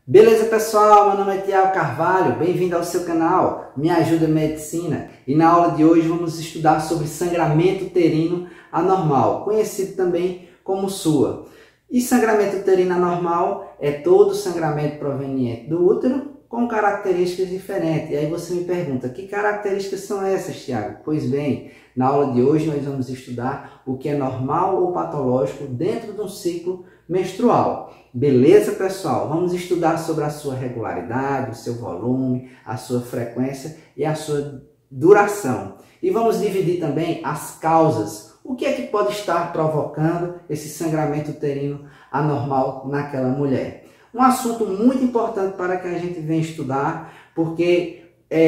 Beleza, pessoal? Meu nome é Tiago Carvalho, bem-vindo ao seu canal Me Ajuda Medicina. E na aula de hoje vamos estudar sobre sangramento uterino anormal, conhecido também como SUA. E sangramento uterino anormal é todo sangramento proveniente do útero com características diferentes. E aí você me pergunta, que características são essas, Tiago? Pois bem, na aula de hoje nós vamos estudar o que é normal ou patológico dentro de um ciclo menstrual. Beleza, pessoal? Vamos estudar sobre a sua regularidade, o seu volume, a sua frequência e a sua duração. E vamos dividir também as causas. O que é que pode estar provocando esse sangramento uterino anormal naquela mulher? Um assunto muito importante para que a gente venha estudar, porque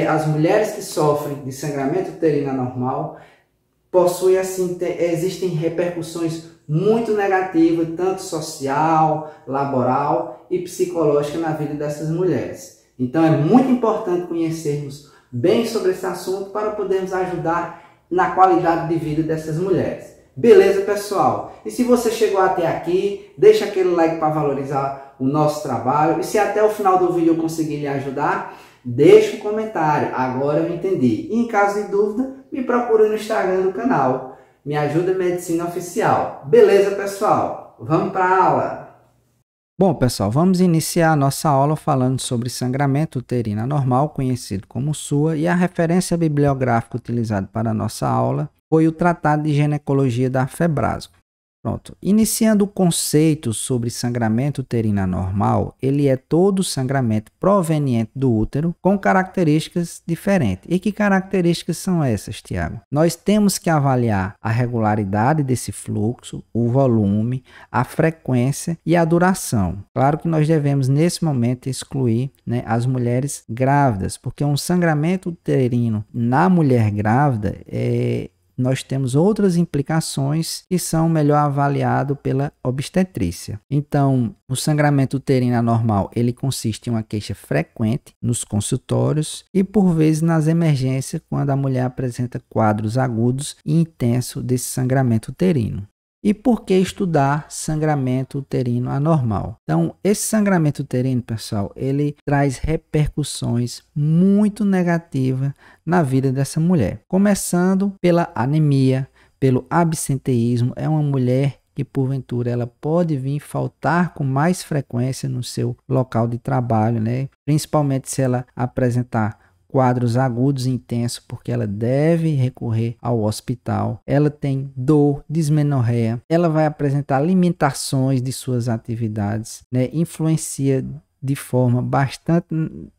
as mulheres que sofrem de sangramento uterino anormal possuem, existem repercussões muito negativas, tanto social, laboral e psicológica na vida dessas mulheres. Então é muito importante conhecermos bem sobre esse assunto para podermos ajudar na qualidade de vida dessas mulheres. Beleza, pessoal? E se você chegou até aqui, deixa aquele like para valorizar o nosso trabalho. E se até o final do vídeo eu conseguir lhe ajudar, deixa um comentário. Agora eu entendi. E em caso de dúvida, me procura no Instagram do canal Me Ajuda Medicina Oficial. Beleza, pessoal? Vamos para a aula! Bom, pessoal, vamos iniciar a nossa aula falando sobre sangramento uterino anormal, conhecido como SUA, e a referência bibliográfica utilizada para a nossa aula foi o Tratado de Ginecologia da Febrasgo. Pronto. Iniciando o conceito sobre sangramento uterino anormal, ele é todo sangramento proveniente do útero com características diferentes. E que características são essas, Tiago? Nós temos que avaliar a regularidade desse fluxo, o volume, a frequência e a duração. Claro que nós devemos, nesse momento, excluir, as mulheres grávidas, porque um sangramento uterino na mulher grávida nós temos outras implicações que são melhor avaliadas pela obstetrícia. Então, o sangramento uterino anormal, ele consiste em uma queixa frequente nos consultórios e, por vezes, nas emergências, quando a mulher apresenta quadros agudos e intensos desse sangramento uterino. E por que estudar sangramento uterino anormal? Então, esse sangramento uterino, pessoal, ele traz repercussões muito negativas na vida dessa mulher. Começando pela anemia, pelo absenteísmo. É uma mulher que, porventura, ela pode vir faltar com mais frequência no seu local de trabalho, Principalmente se ela apresentar quadros agudos e intensos, porque ela deve recorrer ao hospital. Ela tem dor, dismenorreia, ela vai apresentar limitações de suas atividades, influencia de forma bastante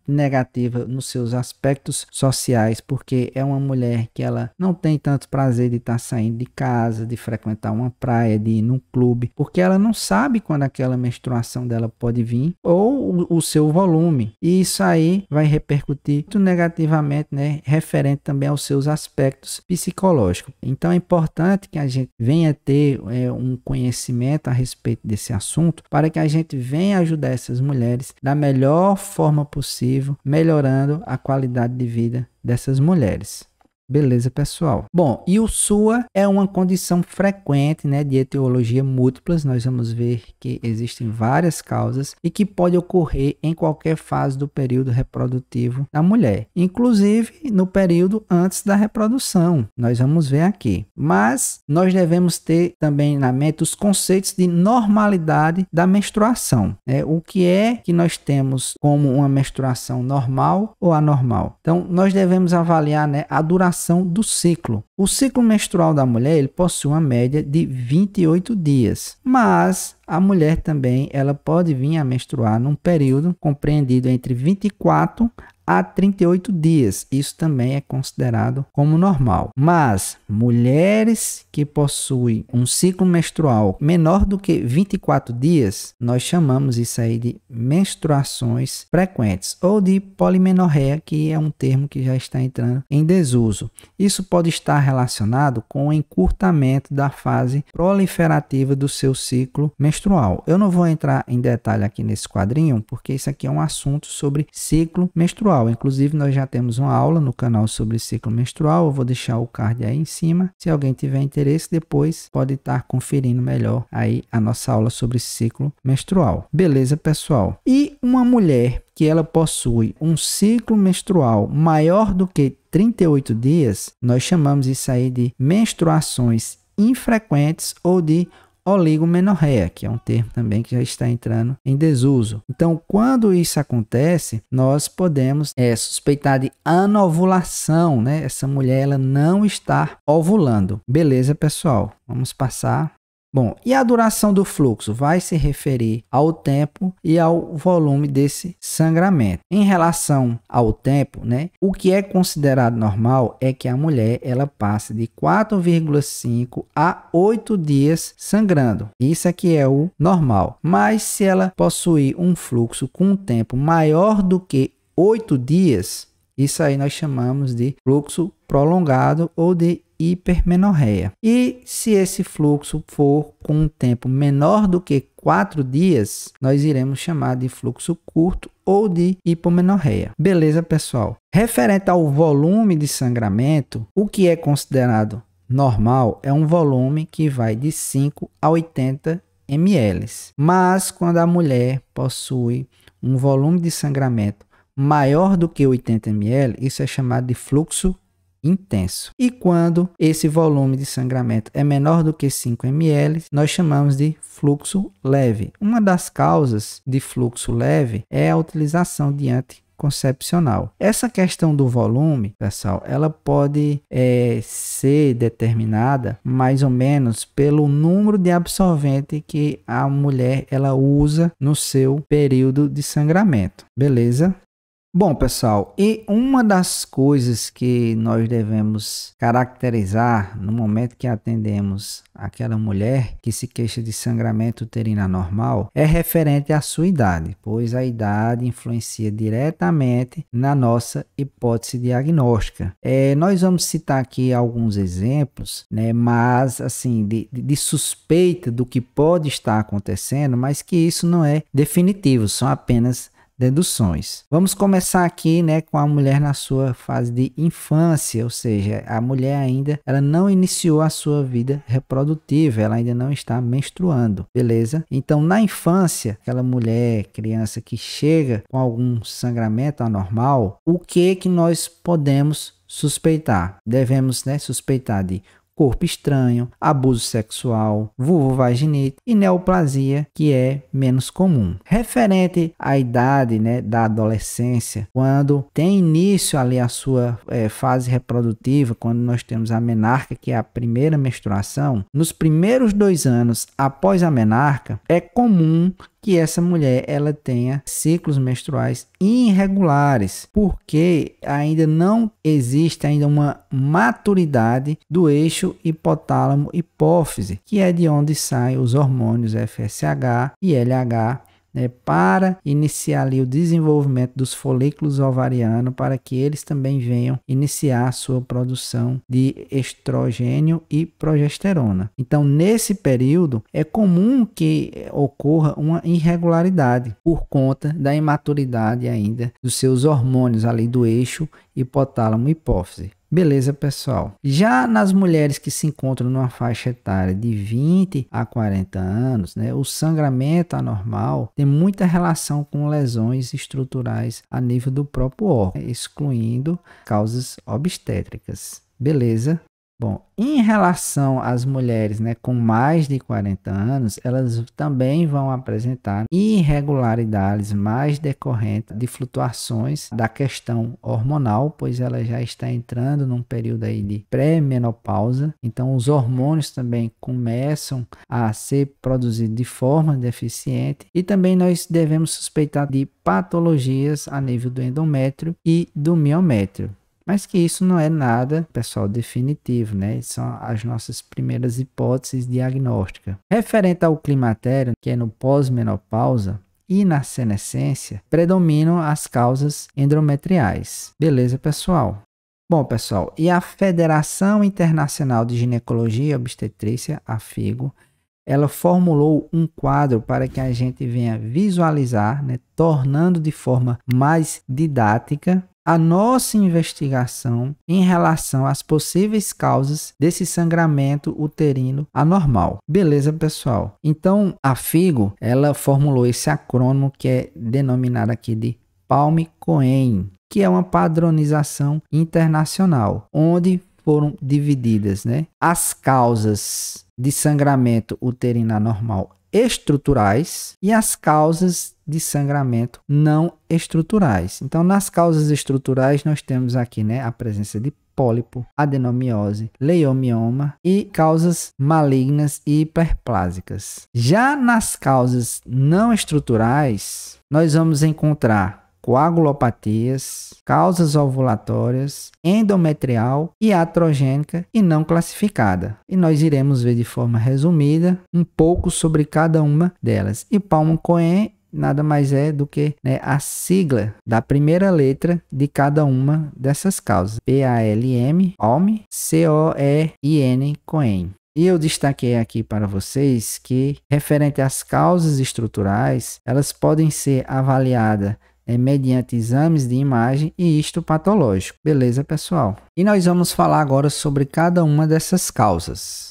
negativa nos seus aspectos sociais, porque é uma mulher que ela não tem tanto prazer de estar saindo de casa, de frequentar uma praia, de ir num clube, porque ela não sabe quando aquela menstruação dela pode vir ou o seu volume, e isso aí vai repercutir muito negativamente, referente também aos seus aspectos psicológicos. Então é importante que a gente venha ter um conhecimento a respeito desse assunto, para que a gente venha ajudar essas mulheres da melhor forma possível, melhorando a qualidade de vida dessas mulheres. Beleza, pessoal? Bom, e o SUA é uma condição frequente, de etiologia múltiplas. Nós vamos ver que existem várias causas e que pode ocorrer em qualquer fase do período reprodutivo da mulher, inclusive no período antes da reprodução. Nós vamos ver aqui. Mas nós devemos ter também na mente os conceitos de normalidade da menstruação. O que é que nós temos como uma menstruação normal ou anormal? Então, nós devemos avaliar, a duração do ciclo. O ciclo menstrual da mulher, ele possui uma média de 28 dias, mas a mulher também ela pode vir a menstruar num período compreendido entre 24 a 38 dias. Isso também é considerado como normal. Mas mulheres que possuem um ciclo menstrual menor do que 24 dias, nós chamamos isso aí de menstruações frequentes ou de polimenorreia, que é um termo que já está entrando em desuso. Isso pode estar relacionado com o encurtamento da fase proliferativa do seu ciclo menstrual. Eu não vou entrar em detalhe aqui nesse quadrinho, porque isso aqui é um assunto sobre ciclo menstrual. menstrual. Inclusive, nós já temos uma aula no canal sobre ciclo menstrual. Eu vou deixar o card aí em cima. Se alguém tiver interesse, depois pode estar conferindo melhor aí a nossa aula sobre ciclo menstrual. Beleza, pessoal? E uma mulher que ela possui um ciclo menstrual maior do que 38 dias, nós chamamos isso aí de menstruações infrequentes ou de oligomenorreia, que é um termo também que já está entrando em desuso. Então, quando isso acontece, nós podemos suspeitar de anovulação, né? Essa mulher ela não está ovulando. Beleza, pessoal? Vamos passar. Bom, e a duração do fluxo vai se referir ao tempo e ao volume desse sangramento. Em relação ao tempo, né, o que é considerado normal é que a mulher ela passe de 4,5 a 8 dias sangrando. Isso aqui é o normal. Mas se ela possuir um fluxo com um tempo maior do que 8 dias, isso aí nós chamamos de fluxo prolongado ou de hipermenorreia. E se esse fluxo for com um tempo menor do que 4 dias, nós iremos chamar de fluxo curto ou de hipomenorreia. Beleza, pessoal? Referente ao volume de sangramento, o que é considerado normal é um volume que vai de 5 a 80 ml. Mas quando a mulher possui um volume de sangramento maior do que 80 ml, isso é chamado de fluxo intenso. E quando esse volume de sangramento é menor do que 5 ml, nós chamamos de fluxo leve. Uma das causas de fluxo leve é a utilização de anticoncepcional. Essa questão do volume, pessoal, ela pode ser determinada mais ou menos pelo número de absorvente que a mulher ela usa no seu período de sangramento. Beleza? Bom, pessoal, e uma das coisas que nós devemos caracterizar no momento que atendemos aquela mulher que se queixa de sangramento uterino anormal é referente à sua idade, pois a idade influencia diretamente na nossa hipótese diagnóstica. Nós vamos citar aqui alguns exemplos, né, mas assim, de suspeita do que pode estar acontecendo, mas que isso não é definitivo, são apenas deduções. Vamos começar aqui, né, com a mulher na sua fase de infância, ou seja, a mulher ainda ela não iniciou a sua vida reprodutiva, ela ainda não está menstruando, beleza? Então, na infância, aquela mulher, criança que chega com algum sangramento anormal, o que nós podemos suspeitar? Devemos, né, suspeitar de corpo estranho, abuso sexual, vulvovaginite e neoplasia, que é menos comum. Referente à idade, né, da adolescência, quando tem início ali a sua fase reprodutiva, quando nós temos a menarca, que é a primeira menstruação, nos primeiros 2 anos após a menarca, é comum que essa mulher ela tenha ciclos menstruais irregulares, porque ainda não existe uma maturidade do eixo hipotálamo-hipófise, que é de onde saem os hormônios FSH e LH, né, para iniciar ali o desenvolvimento dos folículos ovarianos, para que eles também venham iniciar a sua produção de estrogênio e progesterona. Então, nesse período, é comum que ocorra uma irregularidade por conta da imaturidade ainda dos seus hormônios ali do eixo hipotálamo-hipófise. Beleza, pessoal? Já nas mulheres que se encontram numa faixa etária de 20 a 40 anos, né, o sangramento anormal tem muita relação com lesões estruturais a nível do próprio órgão, excluindo causas obstétricas. Beleza? Bom, em relação às mulheres, né, com mais de 40 anos, elas também vão apresentar irregularidades mais decorrentes de flutuações da questão hormonal, pois ela já está entrando num período aí de pré-menopausa, então os hormônios também começam a ser produzidos de forma deficiente, e também nós devemos suspeitar de patologias a nível do endométrio e do miométrio. Mas que isso não é nada, pessoal, definitivo, né? São as nossas primeiras hipóteses diagnósticas. Referente ao climatério, que é no pós-menopausa e na senescência, predominam as causas endometriais. Beleza, pessoal? Bom, pessoal, e a Federação Internacional de Ginecologia e Obstetrícia, a FIGO, ela formulou um quadro para que a gente venha visualizar, né, tornando de forma mais didática a nossa investigação em relação às possíveis causas desse sangramento uterino anormal. Beleza, pessoal? Então, a FIGO, ela formulou esse acrônimo que é denominado aqui de Palm-Cohen, que é uma padronização internacional, onde foram divididas, né, as causas de sangramento uterino anormal estruturais e as causas de sangramento não estruturais. Então, nas causas estruturais, nós temos aqui, né, a presença de pólipo, adenomiose, leiomioma e causas malignas e hiperplásicas. Já nas causas não estruturais, nós vamos encontrar coagulopatias, causas ovulatórias, endometrial, iatrogênica e não classificada. E nós iremos ver de forma resumida um pouco sobre cada uma delas. E Palm-Cohen nada mais é do que, né, a sigla da primeira letra de cada uma dessas causas. P-A-L-M, Palm, C-O-E-I-N, Cohen. E eu destaquei aqui para vocês que, referente às causas estruturais, elas podem ser avaliadas mediante exames de imagem e histopatológico. Beleza, pessoal? E nós vamos falar agora sobre cada uma dessas causas.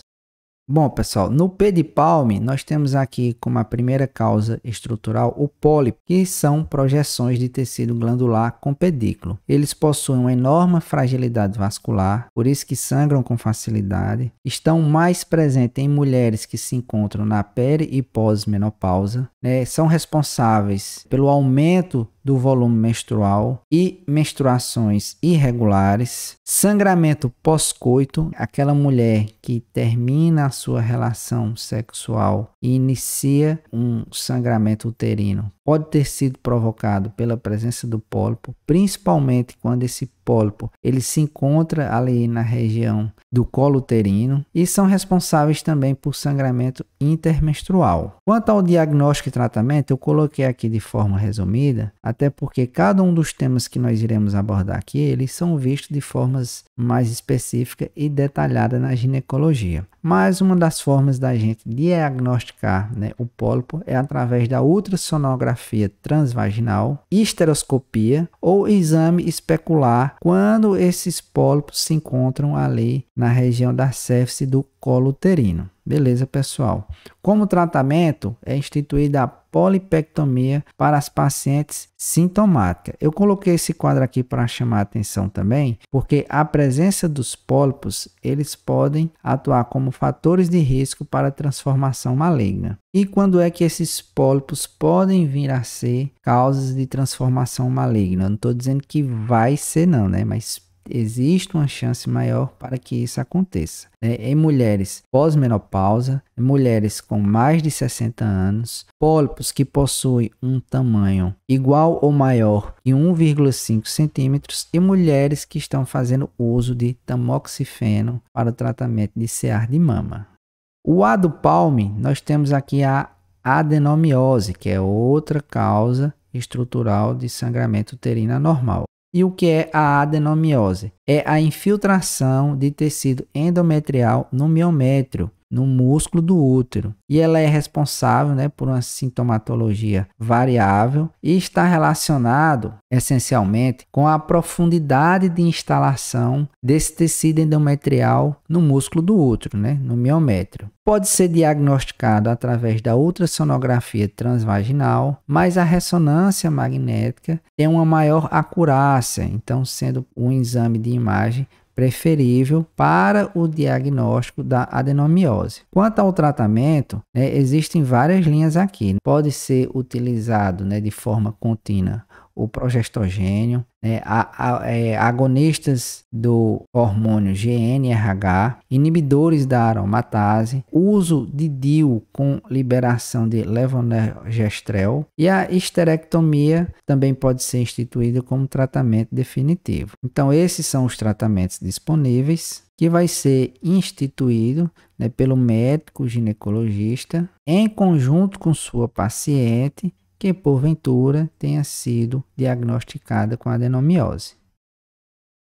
Bom, pessoal, no P de Palm, nós temos aqui como a primeira causa estrutural o pólipo, que são projeções de tecido glandular com pedículo. Eles possuem uma enorme fragilidade vascular, por isso que sangram com facilidade. Estão mais presentes em mulheres que se encontram na peri e pós-menopausa, né? São responsáveis pelo aumento do volume menstrual e menstruações irregulares, sangramento pós-coito, aquela mulher que termina a sua relação sexual e inicia um sangramento uterino. Pode ter sido provocado pela presença do pólipo, principalmente quando esse pólipo ele se encontra ali na região do colo uterino, e são responsáveis também por sangramento intermenstrual. Quanto ao diagnóstico e tratamento, eu coloquei aqui de forma resumida, até porque cada um dos temas que nós iremos abordar aqui, eles são vistos de formas mais específicas e detalhadas na ginecologia. Mas uma das formas da gente diagnosticar, né, o pólipo é através da ultrassonografia transvaginal, histeroscopia ou exame especular quando esses pólipos se encontram ali na região da cervice do colo uterino. Beleza, pessoal? Como tratamento, é instituída a polipectomia para as pacientes sintomáticas. Eu coloquei esse quadro aqui para chamar a atenção também, porque a presença dos pólipos, eles podem atuar como fatores de risco para a transformação maligna. E quando é que esses pólipos podem vir a ser causas de transformação maligna? Eu não estou dizendo que vai ser não, né? Mas existe uma chance maior para que isso aconteça. Em mulheres pós-menopausa, mulheres com mais de 60 anos, pólipos que possuem um tamanho igual ou maior que 1,5 centímetros e mulheres que estão fazendo uso de tamoxifeno para o tratamento de cear de mama. O A do Palm, nós temos aqui a adenomiose, que é outra causa estrutural de sangramento uterino anormal. E o que é a adenomiose? É a infiltração de tecido endometrial no miométrio, no músculo do útero. E ela é responsável, né, por uma sintomatologia variável e está relacionado essencialmente com a profundidade de instalação desse tecido endometrial no músculo do útero, né, no miométrio. Pode ser diagnosticado através da ultrassonografia transvaginal, mas a ressonância magnética tem uma maior acurácia, então sendo um exame de imagem preferível para o diagnóstico da adenomiose. Quanto ao tratamento, né, existem várias linhas aqui. Pode ser utilizado, né, de forma contínua o progestogênio, né, agonistas do hormônio GnRH, inibidores da aromatase, uso de DIU com liberação de levonorgestrel e a histerectomia também pode ser instituída como tratamento definitivo. Então esses são os tratamentos disponíveis que vai ser instituído, né, pelo médico ginecologista em conjunto com sua paciente que porventura tenha sido diagnosticada com adenomiose.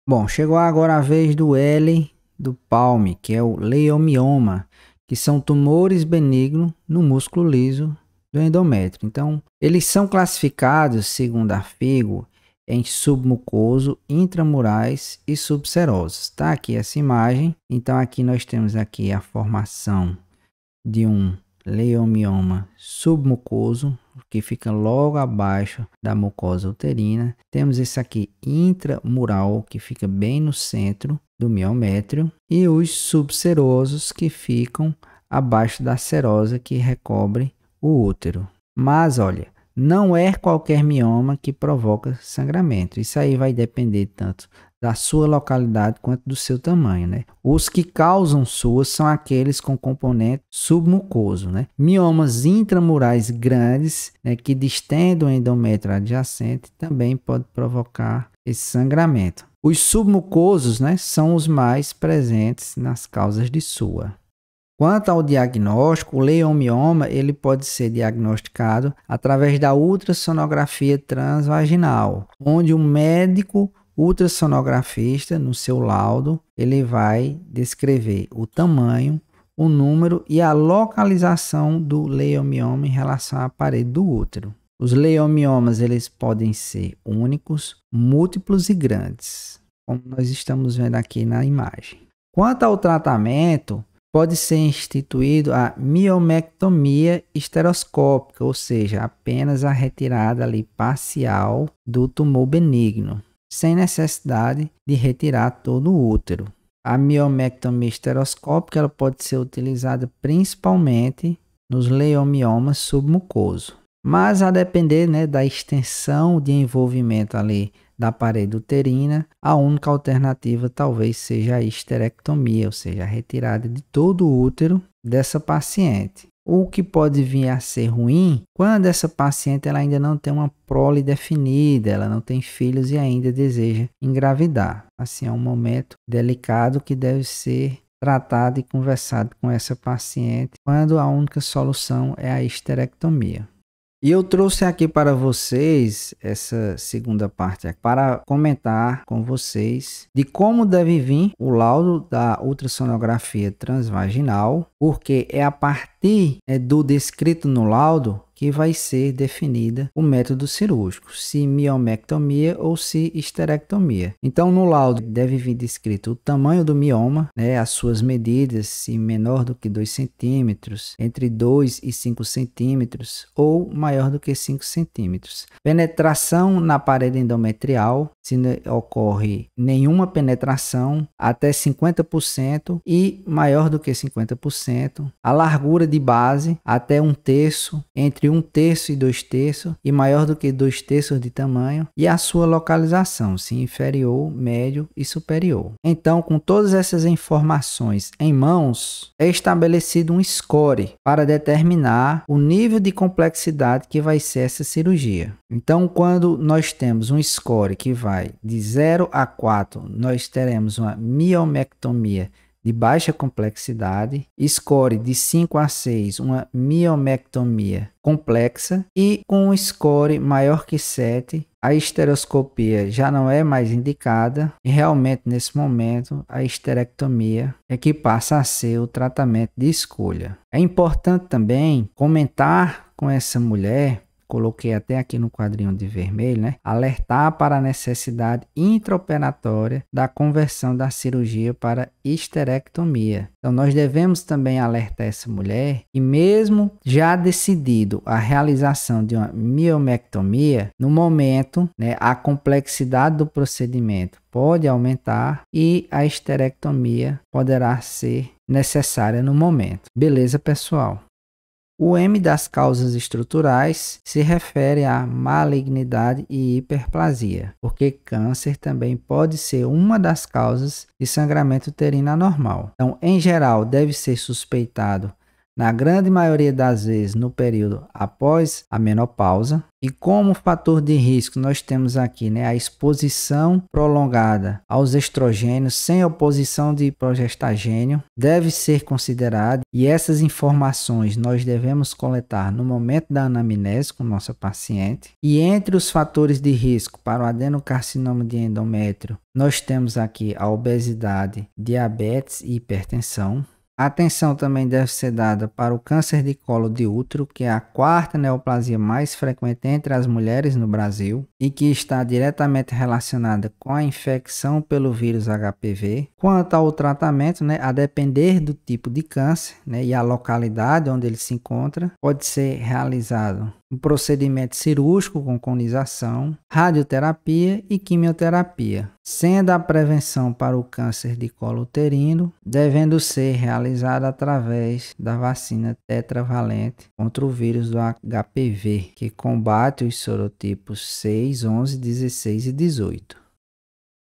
Bom, chegou agora a vez do L do Palm, que é o leiomioma, que são tumores benignos no músculo liso do endométrio. Então, eles são classificados, segundo a FIGO, em submucoso, intramurais e subserosos. Tá aqui essa imagem. Então, aqui nós temos aqui a formação de um leiomioma submucoso, que fica logo abaixo da mucosa uterina. Temos esse aqui intramural, que fica bem no centro do miométrio, e os subserosos, que ficam abaixo da serosa que recobre o útero. Mas olha, não é qualquer mioma que provoca sangramento. Isso aí vai depender tanto da sua localidade quanto do seu tamanho, né? Os que causam SUAS são aqueles com componente submucoso, né? Miomas intramurais grandes, né, que distendem o endométrio adjacente, também pode provocar esse sangramento. Os submucosos, né, são os mais presentes nas causas de SUA. Quanto ao diagnóstico, o leiomioma ele pode ser diagnosticado através da ultrassonografia transvaginal, onde o médico ultrassonografista, no seu laudo, ele vai descrever o tamanho, o número e a localização do leiomioma em relação à parede do útero. Os leiomiomas eles podem ser únicos, múltiplos e grandes, como nós estamos vendo aqui na imagem. Quanto ao tratamento, pode ser instituído a miomectomia esteroscópica, ou seja, apenas a retirada ali parcial do tumor benigno, sem necessidade de retirar todo o útero. A miomectomia esteroscópica ela pode ser utilizada principalmente nos leiomiomas submucosos, mas a depender, né, da extensão de envolvimento ali da parede uterina, a única alternativa talvez seja a histerectomia, ou seja, a retirada de todo o útero dessa paciente. O que pode vir a ser ruim quando essa paciente ela ainda não tem uma prole definida, ela não tem filhos e ainda deseja engravidar. Assim, é um momento delicado que deve ser tratado e conversado com essa paciente quando a única solução é a histerectomia. E eu trouxe aqui para vocês essa segunda parte para comentar com vocês de como deve vir o laudo da ultrassonografia transvaginal, porque é a partir do descrito no laudo que vai ser definida o método cirúrgico, se miomectomia ou se histerectomia. Então, no laudo deve vir descrito o tamanho do mioma, né, as suas medidas, se menor do que 2 centímetros, entre 2 e 5 centímetros ou maior do que 5 centímetros. Penetração na parede endometrial, se ocorre nenhuma penetração, até 50% e maior do que 50%. A largura de base, até 1/3, entre 1/3 e 2/3 e maior do que 2/3 de tamanho, e a sua localização, se inferior, médio e superior. Então, com todas essas informações em mãos, é estabelecido um score para determinar o nível de complexidade que vai ser essa cirurgia. Então, quando nós temos um score que vai de 0 a 4, nós teremos uma miomectomia de baixa complexidade, score de 5 a 6, uma miomectomia complexa, e com um score maior que 7, a histeroscopia já não é mais indicada e realmente nesse momento a histerectomia é que passa a ser o tratamento de escolha. É importante também comentar com essa mulher, coloquei até aqui no quadrinho de vermelho, né? Alertar para a necessidade intraoperatória da conversão da cirurgia para histerectomia. Então, nós devemos também alertar essa mulher e mesmo já decidido a realização de uma miomectomia, no momento, né, a complexidade do procedimento pode aumentar e a histerectomia poderá ser necessária no momento. Beleza, pessoal? O M das causas estruturais se refere à malignidade e hiperplasia, porque câncer também pode ser uma das causas de sangramento uterino anormal. Então, em geral, deve ser suspeitado, na grande maioria das vezes, no período após a menopausa. E como fator de risco, nós temos aqui, né, a exposição prolongada aos estrogênios sem oposição de progestagênio deve ser considerada, e essas informações nós devemos coletar no momento da anamnese com nossa paciente. E entre os fatores de risco para o adenocarcinoma de endométrio, nós temos aqui a obesidade, diabetes e hipertensão. A atenção também deve ser dada para o câncer de colo de útero, que é a quarta neoplasia mais frequente entre as mulheres no Brasil e que está diretamente relacionada com a infecção pelo vírus HPV. Quanto ao tratamento, a depender do tipo de câncer, e a localidade onde ele se encontra, pode ser realizado um procedimento cirúrgico com conização, radioterapia e quimioterapia, sendo a prevenção para o câncer de colo uterino devendo ser realizada através da vacina tetravalente contra o vírus do HPV, que combate os sorotipos 6, 11, 16 e 18.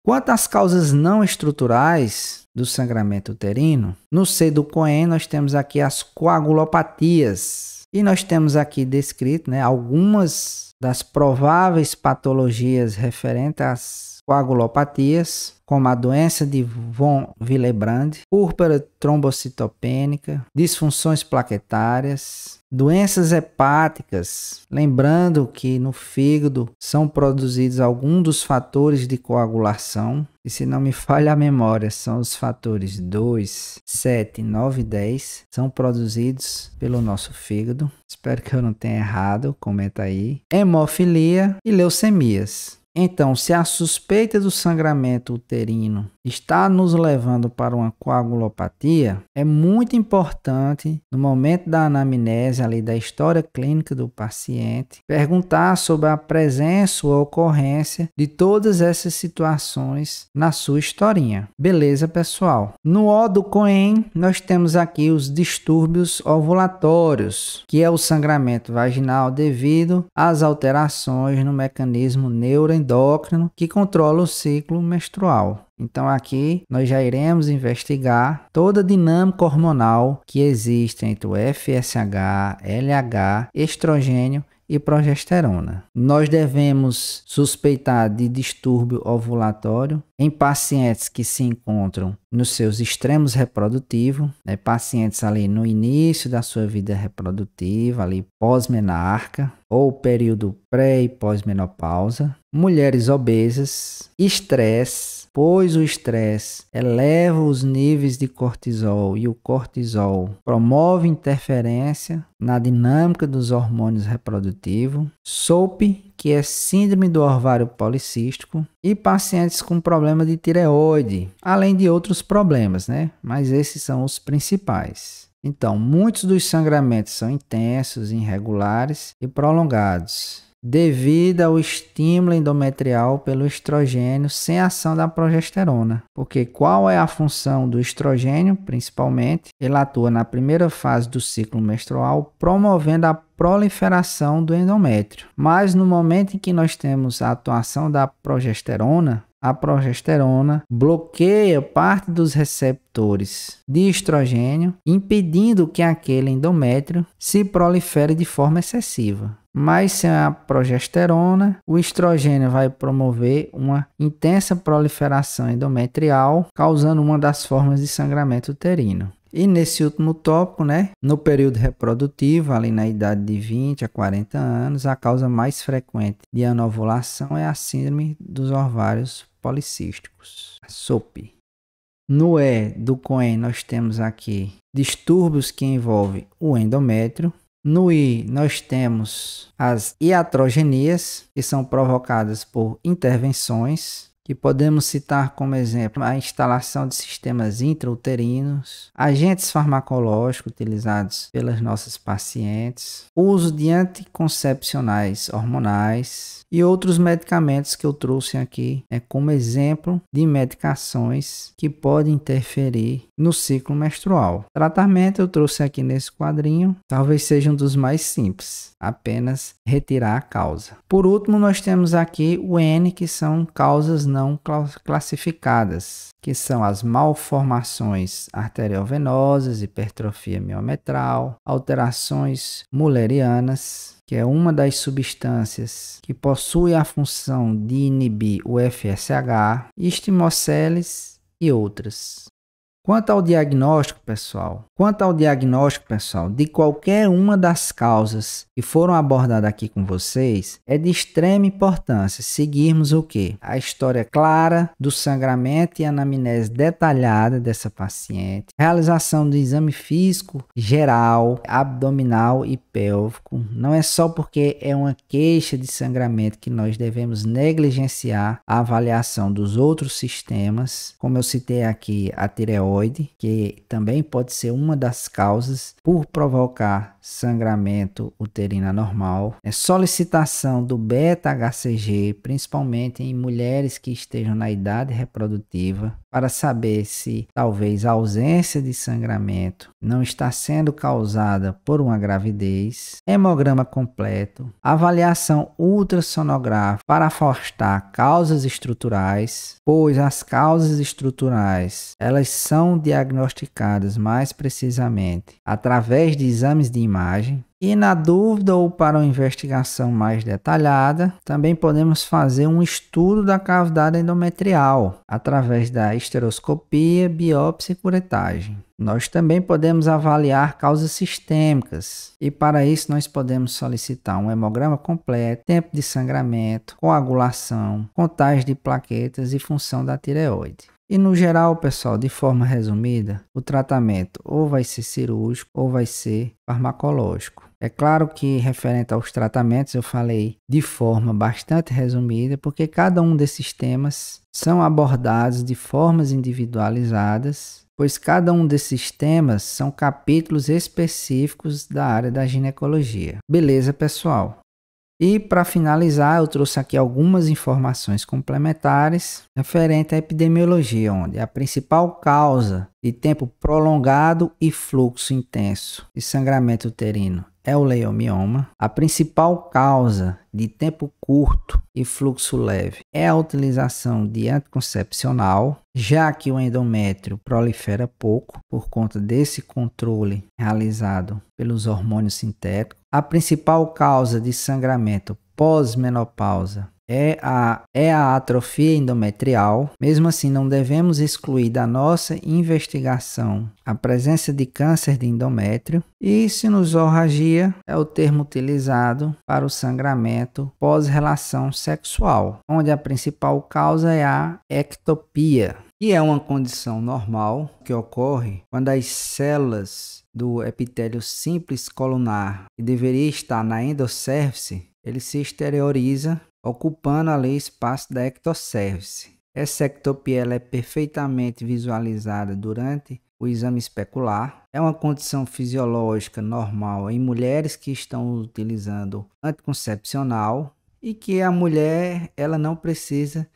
Quanto às causas não estruturais do sangramento uterino, no C do Cohen nós temos aqui as coagulopatias. E nós temos aqui descrito algumas das prováveis patologias referentes às coagulopatias, como a doença de von Willebrand, púrpura trombocitopênica, disfunções plaquetárias, doenças hepáticas, lembrando que no fígado são produzidos alguns dos fatores de coagulação, e se não me falha a memória, são os fatores 2, 7, 9 e 10, são produzidos pelo nosso fígado. Espero que eu não tenha errado, comenta aí. Hemofilia e leucemias. Então, se a suspeita do sangramento uterino está nos levando para uma coagulopatia, é muito importante, no momento da anamnese ali da história clínica do paciente, perguntar sobre a presença ou ocorrência de todas essas situações na sua historinha. Beleza, pessoal? No O do Cohen, nós temos aqui os distúrbios ovulatórios, que é o sangramento vaginal devido às alterações no mecanismo neuroendócrino que controla o ciclo menstrual. Então aqui nós já iremos investigar toda a dinâmica hormonal que existe entre o FSH, LH, estrogênio e progesterona. Nós devemos suspeitar de distúrbio ovulatório em pacientes que se encontram nos seus extremos reprodutivos, pacientes ali no início da sua vida reprodutiva, ali pós-menarca, ou período pré e pós-menopausa, mulheres obesas, estresse, pois o estresse eleva os níveis de cortisol e o cortisol promove interferência na dinâmica dos hormônios reprodutivos, SOP, que é síndrome do ovário policístico, e pacientes com problema de tireoide, além de outros problemas, mas esses são os principais. Então, muitos dos sangramentos são intensos, irregulares e prolongados, devido ao estímulo endometrial pelo estrogênio sem ação da progesterona. Porque qual é a função do estrogênio? Principalmente, ele atua na primeira fase do ciclo menstrual, promovendo a proliferação do endométrio. Mas no momento em que nós temos a atuação da progesterona, a progesterona bloqueia parte dos receptores de estrogênio, impedindo que aquele endométrio se prolifere de forma excessiva. Mas sem a progesterona, o estrogênio vai promover uma intensa proliferação endometrial, causando uma das formas de sangramento uterino. E nesse último tópico, no período reprodutivo, ali na idade de 20 a 40 anos, a causa mais frequente de anovulação é a síndrome dos ovários policísticos, a SOP. No E do Cohen, nós temos aqui distúrbios que envolvem o endométrio. No I, nós temos as iatrogenias, que são provocadas por intervenções, que podemos citar como exemplo a instalação de sistemas intrauterinos, agentes farmacológicos utilizados pelas nossas pacientes, uso de anticoncepcionais hormonais e outros medicamentos que eu trouxe aqui como exemplo de medicações que podem interferir no ciclo menstrual. Tratamento eu trouxe aqui nesse quadrinho, talvez seja um dos mais simples, apenas retirar a causa. Por último, nós temos aqui o N, que são causas não classificadas, que são as malformações arteriovenosas, hipertrofia miometral, alterações mullerianas, que é uma das substâncias que possui a função de inibir o FSH, estimoceles e outras. Quanto ao diagnóstico, pessoal, de qualquer uma das causas que foram abordadas aqui com vocês, é de extrema importância seguirmos o quê? A história clara do sangramento e anamnese detalhada dessa paciente, realização do exame físico geral, abdominal e pélvico. Não é só porque é uma queixa de sangramento que nós devemos negligenciar a avaliação dos outros sistemas, como eu citei aqui a tireoide, que também pode ser uma das causas por provocar sangramento uterino anormal. Solicitação do beta-HCG, principalmente em mulheres que estejam na idade reprodutiva, para saber se talvez a ausência de sangramento não está sendo causada por uma gravidez. Hemograma completo, avaliação ultrassonográfica para afastar causas estruturais, pois as causas estruturais elas são diagnosticadas mais precisamente através de exames de imagem. E na dúvida ou para uma investigação mais detalhada, também podemos fazer um estudo da cavidade endometrial através da esteroscopia, biópsia e curetagem. Nós também podemos avaliar causas sistêmicas e para isso nós podemos solicitar um hemograma completo, tempo de sangramento, coagulação, contagem de plaquetas e função da tireoide. E no geral, pessoal, de forma resumida, o tratamento ou vai ser cirúrgico ou vai ser farmacológico. É claro que referente aos tratamentos eu falei de forma bastante resumida, porque cada um desses temas são abordados de formas individualizadas, pois cada um desses temas são capítulos específicos da área da ginecologia. Beleza, pessoal? E para finalizar, eu trouxe aqui algumas informações complementares referente à epidemiologia, onde a principal causa de tempo prolongado e fluxo intenso de sangramento uterino é o leiomioma. A principal causa de tempo curto e fluxo leve é a utilização de anticoncepcional, já que o endométrio prolifera pouco por conta desse controle realizado pelos hormônios sintéticos. A principal causa de sangramento pós-menopausa é a atrofia endometrial. Mesmo assim, não devemos excluir da nossa investigação a presença de câncer de endométrio. E sinusorragia é o termo utilizado para o sangramento pós-relação sexual, onde a principal causa é a ectopia, que é uma condição normal que ocorre quando as células do epitélio simples colunar, que deveria estar na endocérvice, ele se exterioriza, ocupando ali espaço da ectocérvice. Essa ectopia ela é perfeitamente visualizada durante o exame especular. É uma condição fisiológica normal em mulheres que estão utilizando anticoncepcional e que a mulher ela não precisa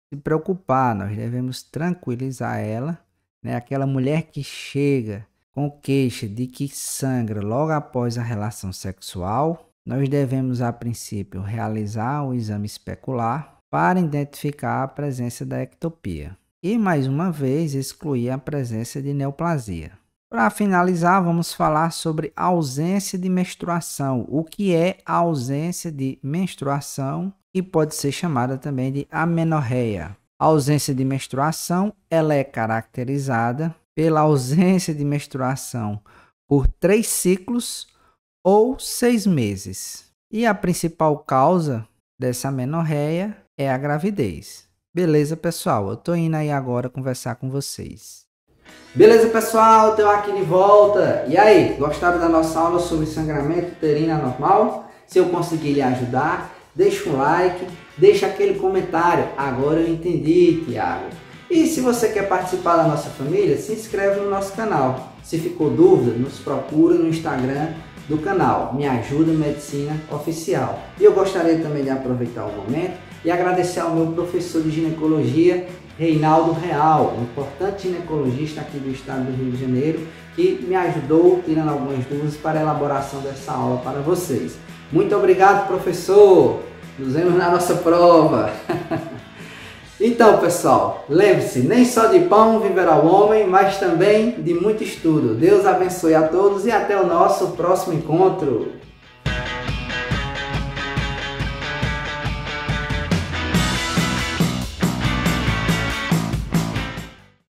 se preocupar, nós devemos tranquilizar ela, né? Aquela mulher que chega com queixa de que sangra logo após a relação sexual, nós devemos a princípio realizar o exame especular para identificar a presença da ectopia e mais uma vez excluir a presença de neoplasia. Para finalizar, vamos falar sobre ausência de menstruação. O que é a ausência de menstruação? E pode ser chamada também de amenorreia. A ausência de menstruação ela é caracterizada pela ausência de menstruação por 3 ciclos ou 6 meses. E a principal causa dessa amenorreia é a gravidez. Beleza, pessoal? Eu tô indo aí agora conversar com vocês. Beleza, pessoal? Estou aqui de volta. E aí, gostaram da nossa aula sobre sangramento uterino anormal? Se eu conseguir lhe ajudar, deixa um like, deixa aquele comentário. Agora eu entendi, Tiago. E se você quer participar da nossa família, se inscreve no nosso canal. Se ficou dúvida, nos procura no Instagram do canal Me Ajuda Medicina Oficial. E eu gostaria também de aproveitar o momento e agradecer ao meu professor de ginecologia, Reinaldo Real, um importante ginecologista aqui do estado do Rio de Janeiro, que me ajudou tirando algumas dúvidas para a elaboração dessa aula para vocês. Muito obrigado, professor! Nos vemos na nossa prova! Então, pessoal, lembre-se, nem só de pão viverá o homem, mas também de muito estudo. Deus abençoe a todos e até o nosso próximo encontro!